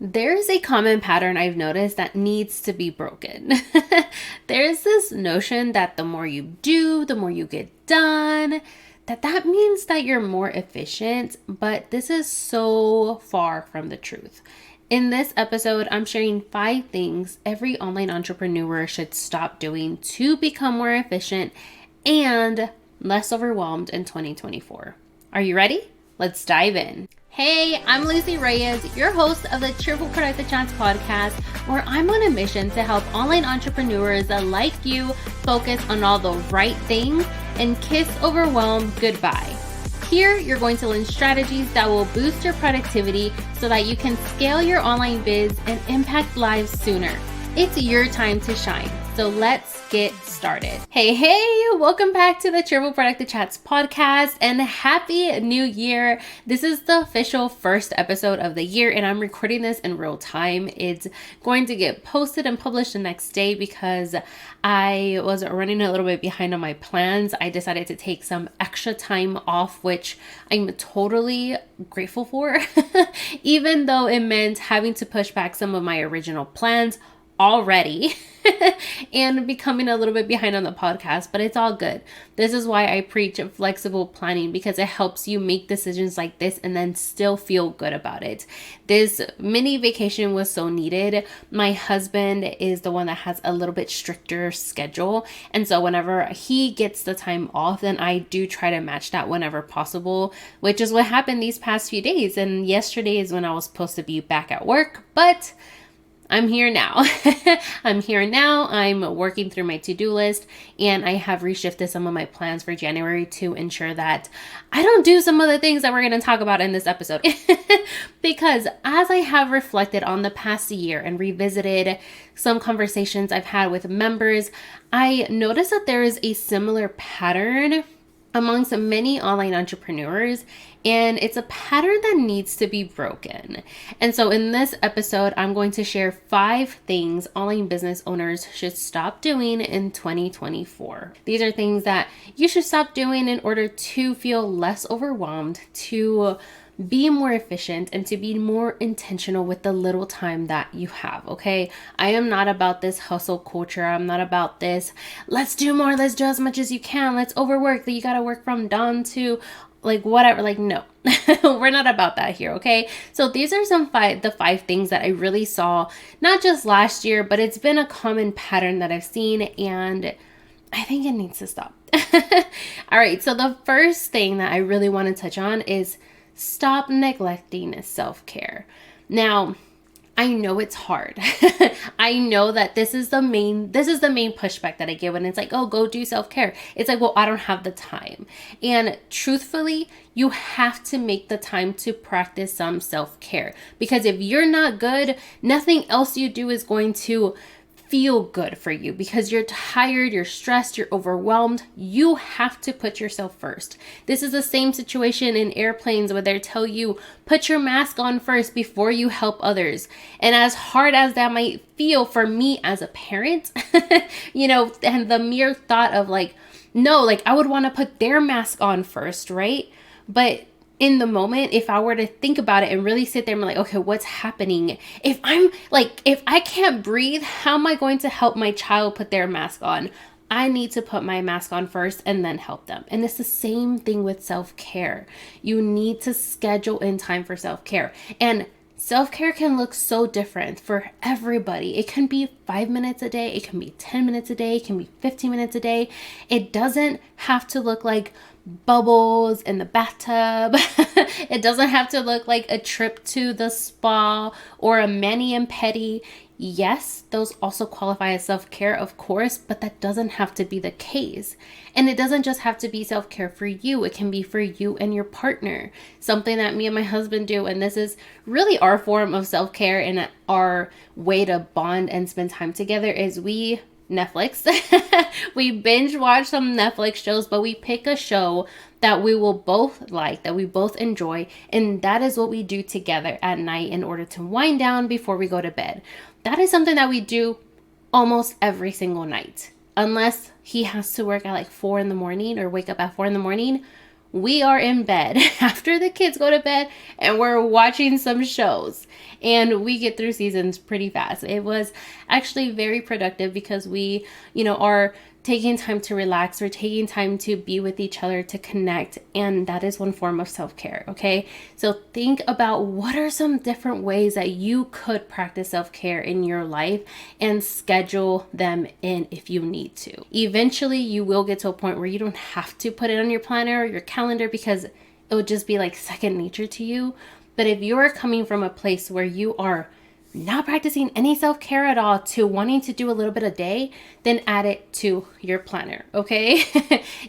There's a common pattern I've noticed that needs to be broken. There's this notion that the more you do, the more you get done, that means that you're more efficient, but this is so far from the truth. In this episode, I'm sharing 5 things every online entrepreneur should stop doing to become more efficient and less overwhelmed in 2024. Are you ready? Let's dive in. Hey, I'm Lucy Reyes, your host of the Cheerful Productive Chats podcast, where I'm on a mission to help online entrepreneurs like you focus on all the right things and kiss overwhelm goodbye. Here, you're going to learn strategies that will boost your productivity so that you can scale your online biz and impact lives sooner. It's your time to shine. So let's get started. Hey, welcome back to the Cheerful Productive Chats podcast and happy new year. This is the official first episode of the year and I'm recording this in real time. It's going to get posted and published the next day because I was running a little bit behind on my plans. I decided to take some extra time off, which I'm totally grateful for, even though it meant having to push back some of my original plans already and becoming a little bit behind on the podcast, but it's all good. This is why I preach flexible planning, because it helps you make decisions like this and then still feel good about it. This mini vacation was so needed. My husband is the one that has a little bit stricter schedule, and so whenever he gets the time off, then I do try to match that whenever possible, which is what happened these past few days. And yesterday is when I was supposed to be back at work, but I'm here now. I'm working through my to-do list and I have reshifted some of my plans for January to ensure that I don't do some of the things that we're going to talk about in this episode. Because as I have reflected on the past year and revisited some conversations I've had with members, I noticed that there is a similar pattern amongst many online entrepreneurs, and it's a pattern that needs to be broken. And so in this episode, I'm going to share 5 things online business owners should stop doing in 2024. These are things that you should stop doing in order to feel less overwhelmed, to be more efficient, and to be more intentional with the little time that you have, okay? I am not about this hustle culture. I'm not about this, let's do more, let's do as much as you can, let's overwork, that you gotta work from dawn to like whatever. Like, no, we're not about that here, okay? So these are the 5 things that I really saw, not just last year, but it's been a common pattern that I've seen, and I think it needs to stop. All right, so the first thing that I really want to touch on is stop neglecting self-care. Now, I know it's hard. I know that this is the main pushback that I give when it's like, oh, go do self-care. It's like, well, I don't have the time. And truthfully, you have to make the time to practice some self-care, because if you're not good, nothing else you do is going to feel good for you, because you're tired, you're stressed, you're overwhelmed. You have to put yourself first. This is the same situation in airplanes where they tell you, put your mask on first before you help others. And as hard as that might feel for me as a parent, and the mere thought of like, no, like I would want to put their mask on first, right? But in the moment, if I were to think about it and really sit there and be like, okay, what's happening? If I can't breathe, how am I going to help my child put their mask on? I need to put my mask on first and then help them. And it's the same thing with self-care. You need to schedule in time for self-care. And self-care can look so different for everybody. It can be 5 minutes a day. It can be 10 minutes a day. It can be 15 minutes a day. It doesn't have to look like bubbles in the bathtub. It doesn't have to look like a trip to the spa or a mani and pedi. Yes, those also qualify as self-care, of course, but that doesn't have to be the case. And it doesn't just have to be self-care for you. It can be for you and your partner. Something that me and my husband do, and this is really our form of self-care and our way to bond and spend time together, is we Netflix. We binge watch some Netflix shows, but we pick a show that we will both like, that we both enjoy, and that is what we do together at night in order to wind down before we go to bed. That is something that we do almost every single night. Unless he has to work at like 4 in the morning or wake up at 4 in the morning, we are in bed after the kids go to bed and we're watching some shows, and we get through seasons pretty fast. It was actually very productive because we, are taking time to relax. We're taking time to be with each other, to connect. And that is one form of self-care. Okay. So think about what are some different ways that you could practice self-care in your life and schedule them in if you need to. Eventually you will get to a point where you don't have to put it on your planner or your calendar because it would just be like second nature to you. But if you're coming from a place where you are not practicing any self-care at all to wanting to do a little bit a day, then add it to your planner, okay?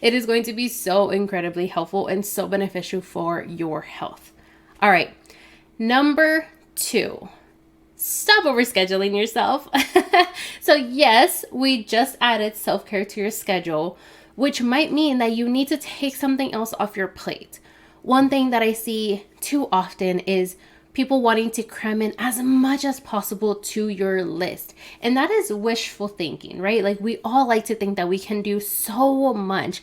It is going to be so incredibly helpful and so beneficial for your health. All right, number 2, stop overscheduling yourself. So yes, we just added self-care to your schedule, which might mean that you need to take something else off your plate. One thing that I see too often is people wanting to cram in as much as possible to your list. And that is wishful thinking, right? Like we all like to think that we can do so much,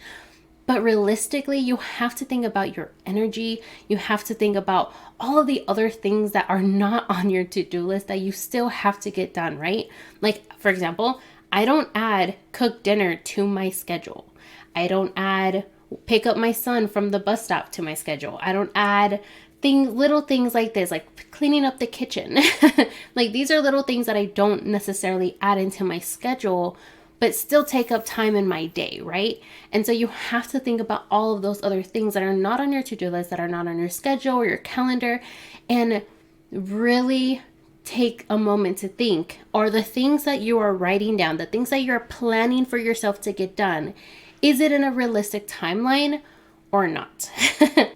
but realistically, you have to think about your energy. You have to think about all of the other things that are not on your to-do list that you still have to get done, right? Like, for example, I don't add cook dinner to my schedule. I don't add pick up my son from the bus stop to my schedule. I don't add little things like this, like cleaning up the kitchen. Like these are little things that I don't necessarily add into my schedule, but still take up time in my day, right? And so you have to think about all of those other things that are not on your to-do list, that are not on your schedule or your calendar, and really take a moment to think, are the things that you are writing down, the things that you're planning for yourself to get done, is it in a realistic timeline or not?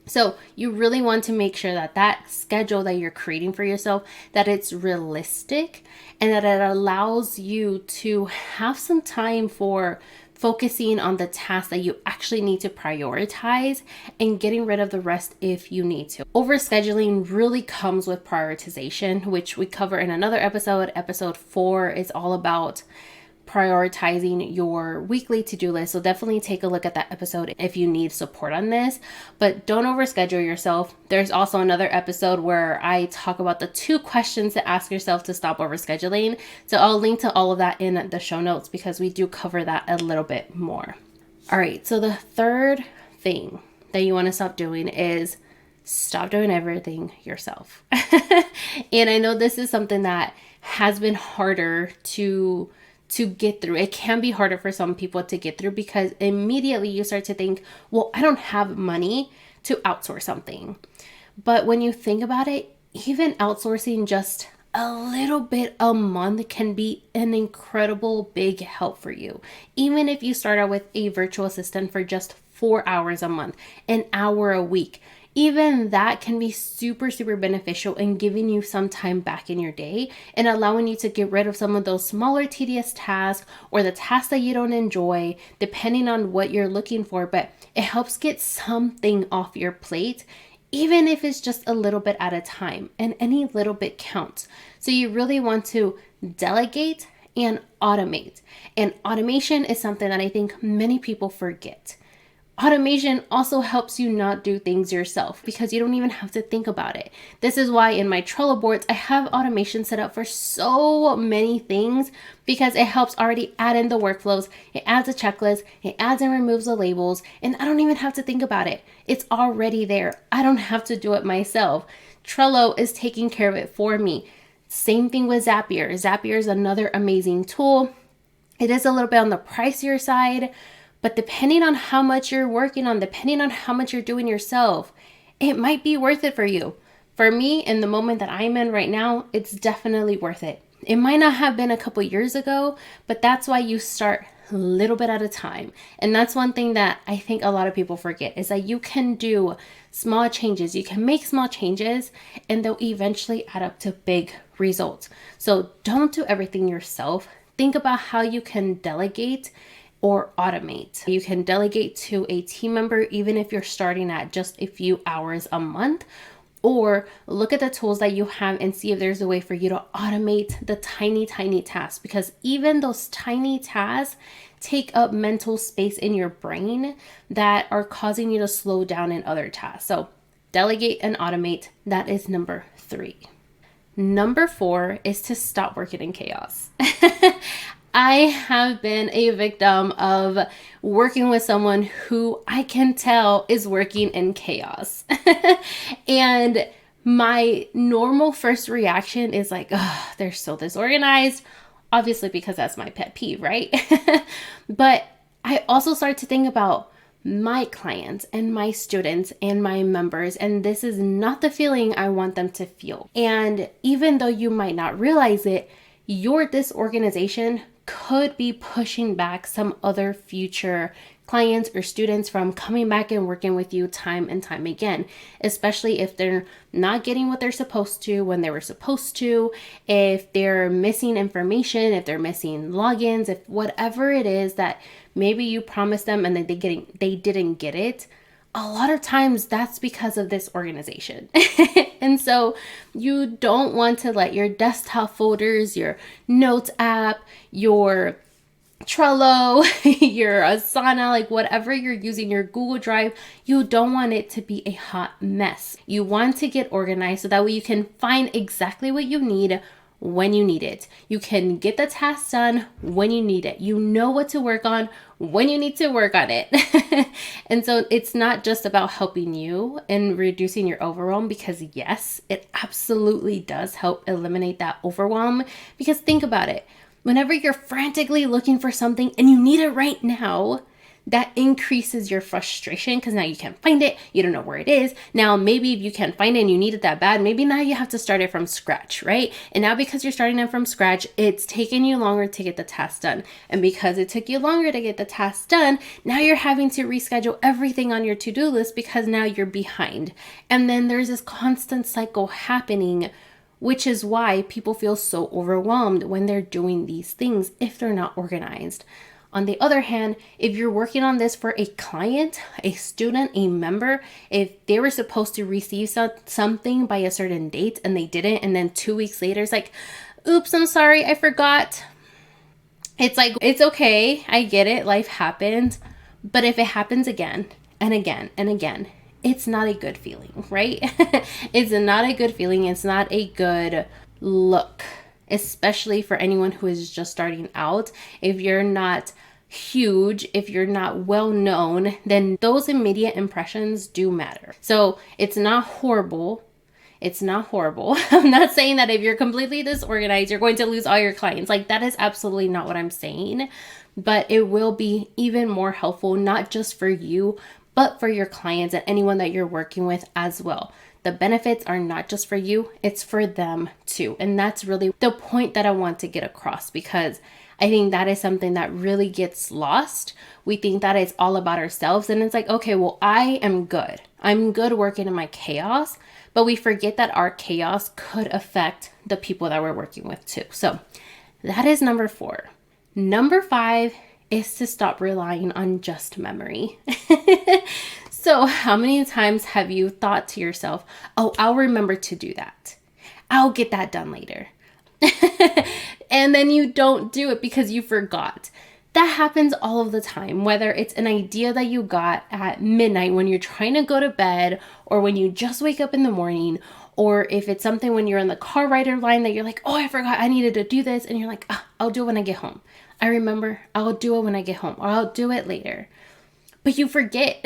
So you really want to make sure that that schedule that you're creating for yourself, that it's realistic and that it allows you to have some time for focusing on the tasks that you actually need to prioritize and getting rid of the rest if you need to. Overscheduling really comes with prioritization, which we cover in another episode. Episode 4 is all about prioritizing your weekly to-do list. So definitely take a look at that episode if you need support on this, but don't overschedule yourself. There's also another episode where I talk about the 2 questions to ask yourself to stop overscheduling. So I'll link to all of that in the show notes because we do cover that a little bit more. All right. So the third thing that you want to stop doing is stop doing everything yourself. And I know this is something that has been harder to get through. It can be harder for some people to get through because immediately you start to think, well, I don't have money to outsource something. But when you think about it, even outsourcing just a little bit a month can be an incredible big help for you. Even if you start out with a virtual assistant for just 4 hours a month, an hour a week, even that can be super, super beneficial in giving you some time back in your day and allowing you to get rid of some of those smaller, tedious tasks or the tasks that you don't enjoy, depending on what you're looking for. But it helps get something off your plate, even if it's just a little bit at a time, and any little bit counts. So you really want to delegate and automate. And automation is something that I think many people forget. Automation also helps you not do things yourself because you don't even have to think about it. This is why in my Trello boards, I have automation set up for so many things because it helps already add in the workflows. It adds a checklist, it adds and removes the labels, and I don't even have to think about it. It's already there. I don't have to do it myself. Trello is taking care of it for me. Same thing with Zapier. Zapier is another amazing tool. It is a little bit on the pricier side, but depending on how much you're working on, depending on how much you're doing yourself, it might be worth it for you. For me, in the moment that I'm in right now, it's definitely worth it. It might not have been a couple years ago, but that's why you start a little bit at a time. And that's one thing that I think a lot of people forget is that you can do small changes. You can make small changes and they'll eventually add up to big results. So don't do everything yourself. Think about how you can delegate or automate. You can delegate to a team member, even if you're starting at just a few hours a month, Or look at the tools that you have and see if there's a way for you to automate the tiny, tiny tasks, because even those tiny tasks take up mental space in your brain that are causing you to slow down in other tasks. So delegate and automate. That is number 3. Number 4 is to stop working in chaos. I have been a victim of working with someone who I can tell is working in chaos. And my normal first reaction is like, oh, they're so disorganized. Obviously, because that's my pet peeve, right? But I also start to think about my clients and my students and my members, and this is not the feeling I want them to feel. And even though you might not realize it, your disorganization could be pushing back some other future clients or students from coming back and working with you time and time again, especially if they're not getting what they're supposed to when they were supposed to, if they're missing information, if they're missing logins, if whatever it is that maybe you promised them and then they didn't get it. A lot of times that's because of this organization. And so you don't want to let your desktop folders, your notes app, your Trello, your Asana, like whatever you're using, your Google Drive, you don't want it to be a hot mess. You want to get organized so that way you can find exactly what you need when you need it. You can get the task done when you need it. You know what to work on when you need to work on it. And so it's not just about helping you and reducing your overwhelm, because yes, it absolutely does help eliminate that overwhelm. Because think about it. Whenever you're frantically looking for something and you need it right now, that increases your frustration because now you can't find it. You don't know where it is. Now, maybe if you can't find it and you need it that bad, maybe now you have to start it from scratch, right? And now because you're starting it from scratch, it's taking you longer to get the task done. And because it took you longer to get the task done, now you're having to reschedule everything on your to-do list because now you're behind. And then there's this constant cycle happening, which is why people feel so overwhelmed when they're doing these things if they're not organized. On the other hand, if you're working on this for a client, a student, a member, if they were supposed to receive something by a certain date and they didn't, and then 2 weeks later, it's like, oops, I'm sorry, I forgot. It's like, it's okay. I get it. Life happens. But if it happens again and again and again, it's not a good feeling, right? It's not a good feeling. It's not a good look, especially for anyone who is just starting out. If you're not huge, if you're not well known, then those immediate impressions do matter. So it's not horrible. It's not horrible. I'm not saying that if you're completely disorganized, you're going to lose all your clients. Like, that is absolutely not what I'm saying. But it will be even more helpful, not just for you, but for your clients and anyone that you're working with as well. The benefits are not just for you, it's for them too. And that's really the point that I want to get across, because I think that is something that really gets lost. We think that it's all about ourselves, and it's like, okay, well, I am good. I'm good working in my chaos, but we forget that our chaos could affect the people that we're working with too. So that is number 4. Number 5 is to stop relying on just memory. So how many times have you thought to yourself, oh, I'll remember to do that. I'll get that done later. And then you don't do it because you forgot. That happens all of the time, whether it's an idea that you got at midnight when you're trying to go to bed, or when you just wake up in the morning, or if it's something when you're in the car rider line that you're like, oh, I forgot I needed to do this. And you're like, I'll do it when I get home. I remember, I'll do it when I get home, or I'll do it later. But you forget.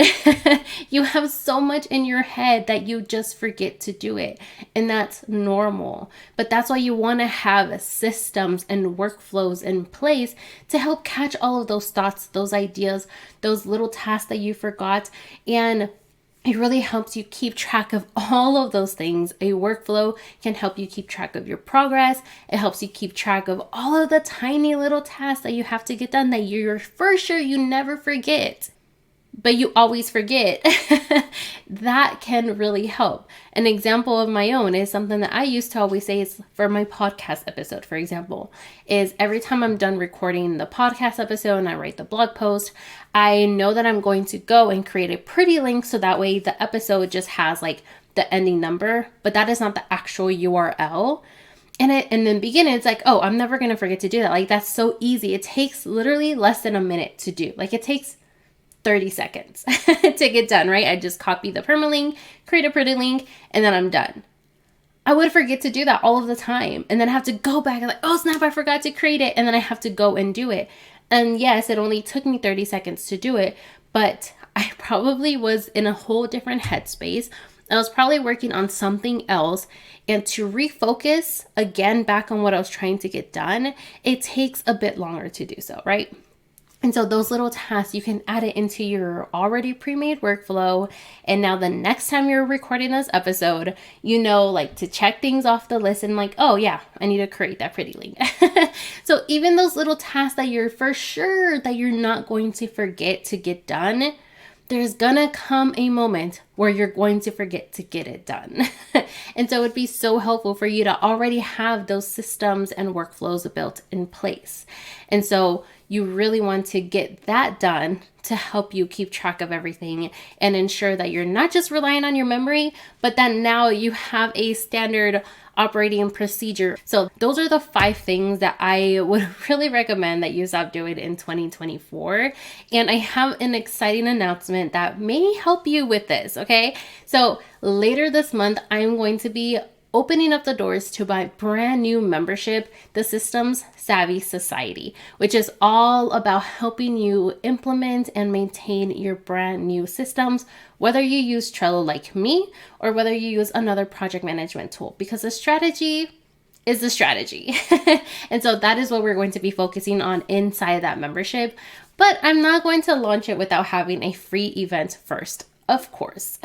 You have so much in your head that you just forget to do it. And that's normal. But that's why you want to have systems and workflows in place to help catch all of those thoughts, those ideas, those little tasks that you forgot. And it really helps you keep track of all of those things. A workflow can help you keep track of your progress. It helps you keep track of all of the tiny little tasks that you have to get done that you're for sure you never forget, but you always forget. That can really help. An example of my own is something that I used to always say is for my podcast episode, for example, is every time I'm done recording the podcast episode and I write the blog post, I know that I'm going to go and create a pretty link so that way the episode just has like the ending number, but that is not the actual URL. And in the beginning, it's like, oh, I'm never going to forget to do that. Like, that's so easy. It takes literally less than a minute to do. Like, it takes 30 seconds to get done, right? I just copy the permalink, create a pretty link, and then I'm done. I would forget to do that all of the time. And then have to go back and like, oh snap, I forgot to create it. And then I have to go and do it. And yes, it only took me 30 seconds to do it, but I probably was in a whole different headspace. I was probably working on something else, and to refocus again back on what I was trying to get done, it takes a bit longer to do so, right? And so those little tasks, you can add it into your already pre-made workflow. And now the next time you're recording this episode, you know, like to check things off the list and like, oh yeah, I need to create that pretty link. So even those little tasks that you're for sure that you're not going to forget to get done, there's gonna come a moment where you're going to forget to get it done. And so it'd be so helpful for you to already have those systems and workflows built in place. And so you really want to get that done to help you keep track of everything and ensure that you're not just relying on your memory, but that now you have a standard operating procedure. So those are the 5 things that I would really recommend that you stop doing in 2024. And I have an exciting announcement that may help you with this, okay? So later this month, I'm going to be opening up the doors to my brand new membership, the Systems Savvy Society, which is all about helping you implement and maintain your brand new systems, whether you use Trello like me or whether you use another project management tool, because the strategy is the strategy. And so that is what we're going to be focusing on inside that membership. But I'm not going to launch it without having a free event first, of course.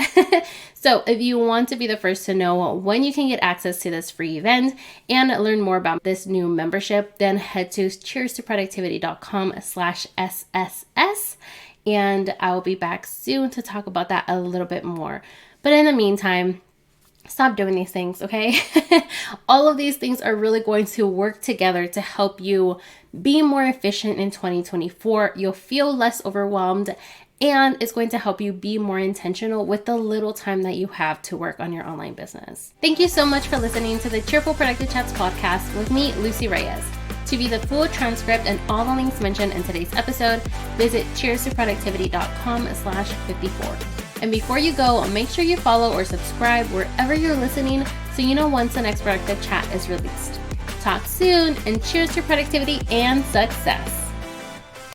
So if you want to be the first to know when you can get access to this free event and learn more about this new membership, then head to cheerstoproductivity.com/SSS. And I'll be back soon to talk about that a little bit more. But in the meantime, stop doing these things, okay? All of these things are really going to work together to help you be more efficient in 2024. You'll feel less overwhelmed, and it's going to help you be more intentional with the little time that you have to work on your online business. Thank you so much for listening to the Cheerful Productive Chats podcast with me, Lucy Reyes. To view the full transcript and all the links mentioned in today's episode, visit cheerstoproductivity.com/54. And before you go, make sure you follow or subscribe wherever you're listening so you know once the next productive chat is released. Talk soon, and cheers to productivity and success.